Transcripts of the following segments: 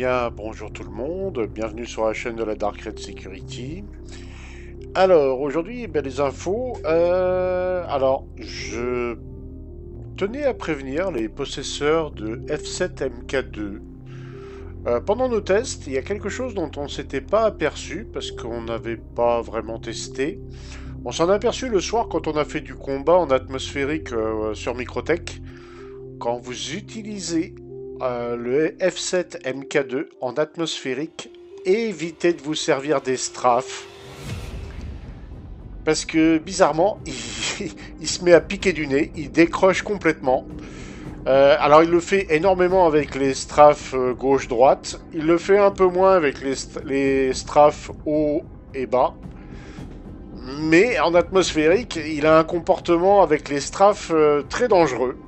bien, bonjour tout le monde, bienvenue sur la chaîne de la Dark Red Security. Alors, aujourd'hui, les infos. Je tenais à prévenir les possesseurs de F7 MK2. Pendant nos tests, il y a quelque chose dont on ne s'était pas aperçu, parce qu'on n'avait pas vraiment testé. On s'en a aperçu le soir quand on a fait du combat en atmosphérique sur Microtech. Quand vous utilisez le F7 MK2 en atmosphérique, évitez de vous servir des strafes. Parce que bizarrement, il se met à piquer du nez, il décroche complètement. Alors il le fait énormément avec les strafes gauche-droite, il le fait un peu moins avec les strafes haut et bas. Mais en atmosphérique, il a un comportement avec les strafes très dangereux.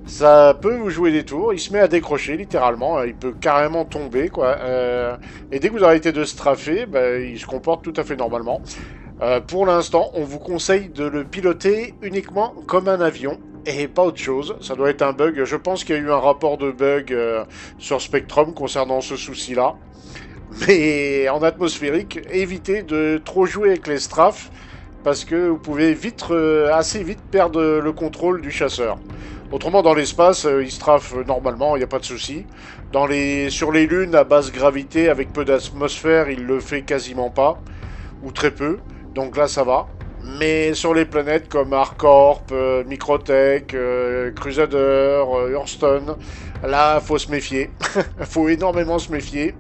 Ça peut vous jouer des tours, il se met à décrocher littéralement, il peut carrément tomber quoi. Et dès que vous arrêtez de straffer, il se comporte tout à fait normalement. Pour l'instant, on vous conseille de le piloter uniquement comme un avion et pas autre chose. Ça doit être un bug. Je pense qu'il y a eu un rapport de bug sur Spectrum concernant ce souci-là. Mais en atmosphérique, évitez de trop jouer avec les strafes parce que vous pouvez assez vite perdre le contrôle du chasseur. Autrement, dans l'espace, il strafe normalement, il n'y a pas de souci. Sur les lunes à basse gravité avec peu d'atmosphère, il le fait quasiment pas, ou très peu. Donc là, ça va. Mais sur les planètes comme Harcorp, Microtech, Crusader, Hurston, là, faut se méfier. Faut énormément se méfier.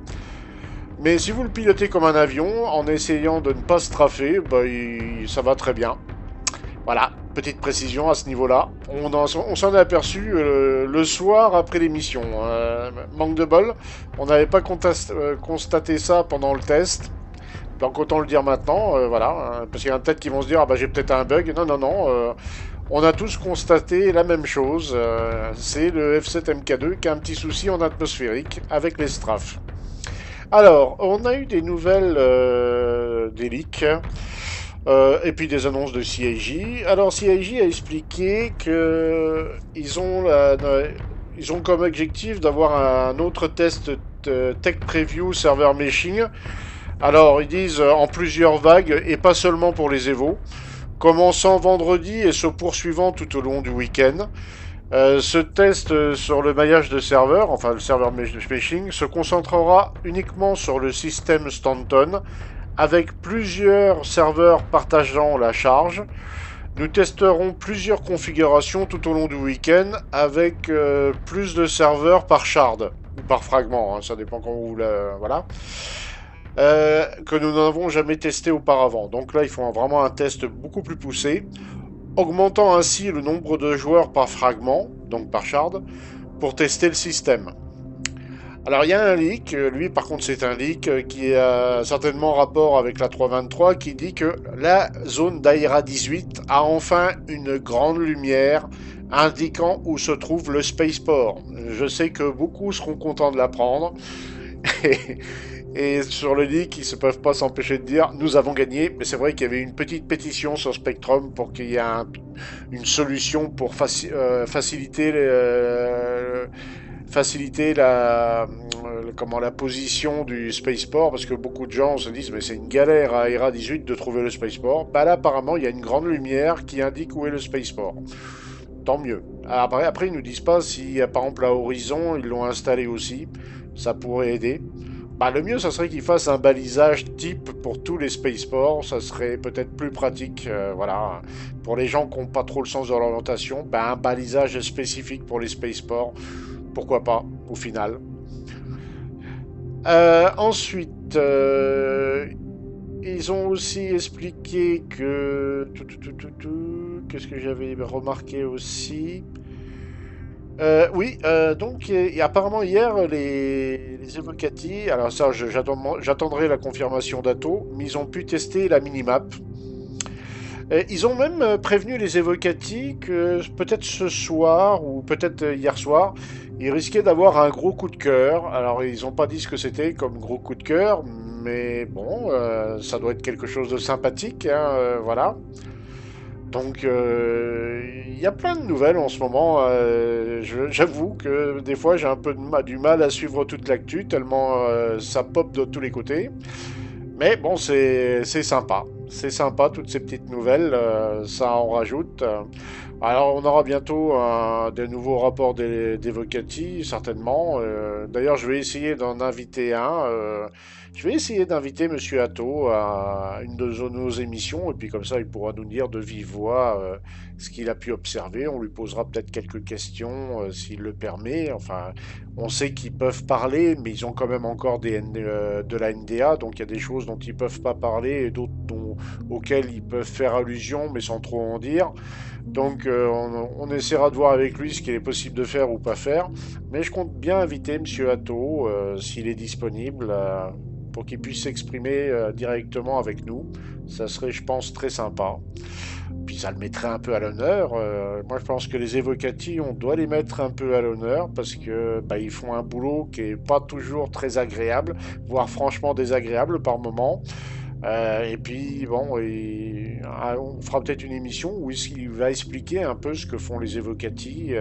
Mais si vous le pilotez comme un avion, en essayant de ne pas strafer, ça va très bien. Voilà, petite précision à ce niveau-là. On s'en est aperçu le soir après l'émission. Manque de bol, on n'avait pas constaté ça pendant le test. Donc autant le dire maintenant, voilà. Parce qu'il y en a peut-être qui vont se dire, ah bah j'ai peut-être un bug. Non, non, non. On a tous constaté la même chose. C'est le F7 MK2 qui a un petit souci en atmosphérique avec les strafes. Alors, on a eu des nouvelles des leaks. Et puis des annonces de CIJ. Alors CIJ a expliqué que ils ont comme objectif d'avoir un autre test tech preview server meshing. Alors ils disent en plusieurs vagues et pas seulement pour les Evo, commençant vendredi et se poursuivant tout au long du week-end. Ce test sur le maillage de serveurs, enfin le serveur meshing, se concentrera uniquement sur le système Stanton, avec plusieurs serveurs partageant la charge. Nous testerons plusieurs configurations tout au long du week-end avec plus de serveurs par shard ou par fragment, hein, ça dépend quand vous la... Voilà. Que nous n'avons jamais testé auparavant. Donc là, ils font vraiment un test beaucoup plus poussé, augmentant ainsi le nombre de joueurs par fragment, donc par shard, pour tester le système. Alors il y a un leak, lui par contre c'est un leak qui a certainement rapport avec la 323 qui dit que la zone d'Aira 18 a enfin une grande lumière indiquant où se trouve le spaceport. Je sais que beaucoup seront contents de l'apprendre. Et sur le leak, ils ne peuvent pas s'empêcher de dire nous avons gagné, mais c'est vrai qu'il y avait une petite pétition sur Spectrum pour qu'il y ait une solution pour faciliter la position du spaceport, parce que beaucoup de gens se disent mais c'est une galère à Era 18 de trouver le spaceport. Bah là apparemment il y a une grande lumière qui indique où est le spaceport. Tant mieux. Après ils nous disent pas si par exemple à Horizon ils l'ont installé aussi. Ça pourrait aider. Bah, le mieux, ça serait qu'ils fassent un balisage type pour tous les spaceports. Ça serait peut-être plus pratique. Voilà. Pour les gens qui n'ont pas trop le sens de l'orientation, un balisage spécifique pour les spaceports. Pourquoi pas, au final. Ensuite, ils ont aussi expliqué que... Qu'est-ce que j'avais remarqué aussi? Oui, donc apparemment hier, les Evocati, alors ça j'attendrai la confirmation d'Atto, mais ils ont pu tester la minimap. Ils ont même prévenu les Evocati que peut-être ce soir, ou peut-être hier soir, ils risquaient d'avoir un gros coup de cœur. Alors ils n'ont pas dit ce que c'était comme gros coup de cœur, mais bon, ça doit être quelque chose de sympathique, hein, voilà. Donc, il y a plein de nouvelles en ce moment. J'avoue que des fois, j'ai un peu du mal à suivre toute l'actu, tellement ça pop de tous les côtés. Mais bon, c'est sympa. C'est sympa, toutes ces petites nouvelles, ça en rajoute. Alors, on aura bientôt des nouveaux rapports d'Evocati, certainement. D'ailleurs, je vais essayer d'en inviter un. Je vais essayer d'inviter Monsieur Atto à une de nos émissions, et puis comme ça, il pourra nous dire de vive voix ce qu'il a pu observer. On lui posera peut-être quelques questions, s'il le permet. Enfin, on sait qu'ils peuvent parler, mais ils ont quand même encore de la NDA, donc il y a des choses dont ils peuvent pas parler et d'autres auxquelles ils peuvent faire allusion, mais sans trop en dire. Donc on essaiera de voir avec lui ce qu'il est possible de faire ou pas faire. Mais je compte bien inviter Monsieur Atto, s'il est disponible, pour qu'il puisse s'exprimer directement avec nous. Ça serait, je pense, très sympa. Puis ça le mettrait un peu à l'honneur. Moi, je pense que les évocati, on doit les mettre un peu à l'honneur parce que bah, ils font un boulot qui est pas toujours très agréable, voire franchement désagréable par moment. Et puis bon, on fera peut-être une émission où il va expliquer un peu ce que font les évocati,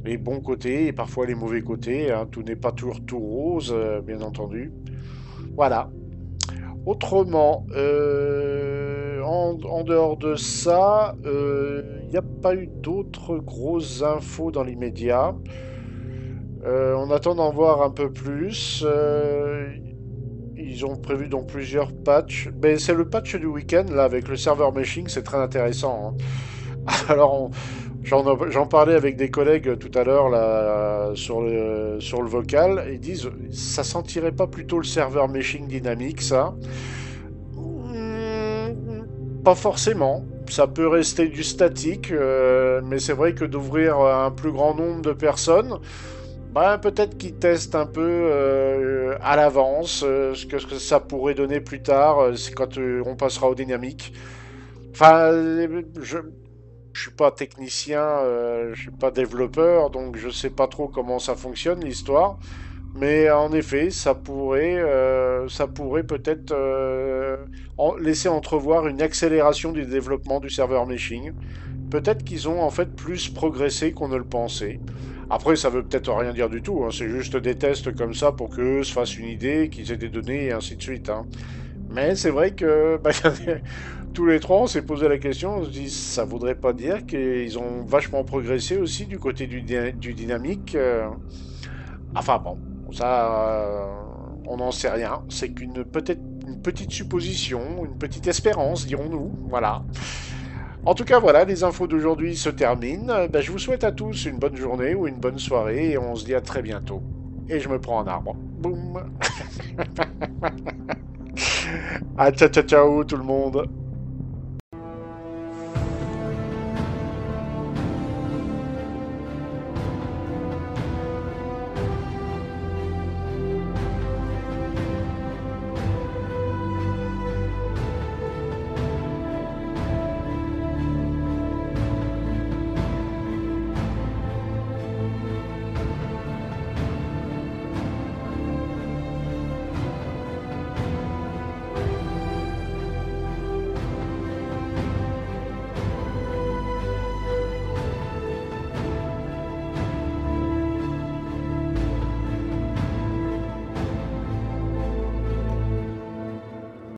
les bons côtés et parfois les mauvais côtés. Hein. Tout n'est pas toujours tout rose, bien entendu. Voilà. Autrement, en dehors de ça, il n'y a pas eu d'autres grosses infos dans l'immédiat. On attend d'en voir un peu plus. Ils ont prévu donc plusieurs patchs. Mais c'est le patch du week-end, là, avec le serveur meshing, c'est très intéressant. Hein. Alors, j'en parlais avec des collègues tout à l'heure, là, sur le vocal. Ils disent, ça sentirait pas plutôt le serveur meshing dynamique, ça? Pas forcément. Ça peut rester du statique, mais c'est vrai que d'ouvrir un plus grand nombre de personnes, bah, peut-être qu'ils testent un peu à l'avance ce que ça pourrait donner plus tard, c'est quand on passera au dynamique. Enfin, je suis pas technicien, je suis pas développeur, donc je sais pas trop comment ça fonctionne l'histoire. Mais en effet, ça pourrait peut-être laisser entrevoir une accélération du développement du serveur meshing. Peut-être qu'ils ont en fait plus progressé qu'on ne le pensait. Après, ça veut peut-être rien dire du tout. Hein. C'est juste des tests comme ça pour qu'eux se fassent une idée, qu'ils aient des données et ainsi de suite. Hein. Mais c'est vrai que bah, tous les trois, on s'est posé la question. On se dit, ça voudrait pas dire qu'ils ont vachement progressé aussi du côté du dynamique. Enfin bon, ça, on n'en sait rien. C'est peut-être une petite supposition, une petite espérance, dirons-nous. Voilà. En tout cas, voilà, les infos d'aujourd'hui se terminent. Ben, je vous souhaite à tous une bonne journée ou une bonne soirée et on se dit à très bientôt. Et je me prends un arbre. Boum. Ah, ciao, ciao, ciao tout le monde.